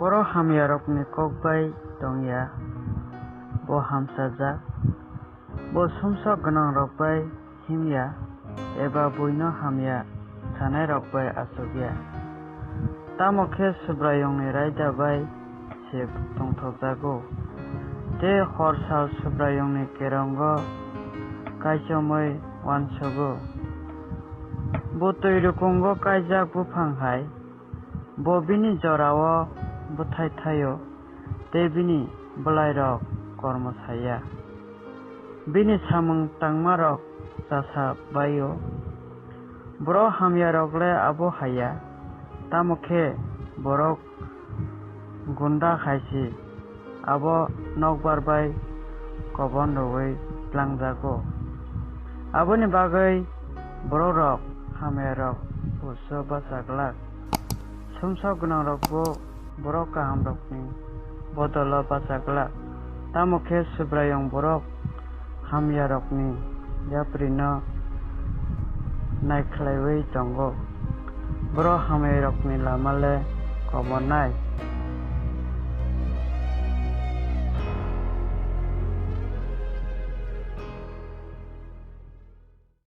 Boro hamyarokni kokbai tongya bo hamsajak bo sumsok gwnangrok bai himya eba buino hamya sanai bai asogya tamo khe subrayongni raida bai se tongthokjago te horsal subrayongni kerongo kaisomoi wansogo bo toirukungo kaijak bufang hai bo bini jorao buthai thayo te bini belai rok kormo saya bini samung tangma rok chasa bayo boro hamya rok le abo haya tamo khe borok gunda khaisi abo nokbar bai kobon roi langjago aboni bagai borok rok hamya rok uso basaglak sumsok gwnang rok bo borok kaham rokni bodolo basaglak tamo khe subrayong borok hamya rokni yaprino naikhlaiwi tongo borok hamya rokni lama le kobo nai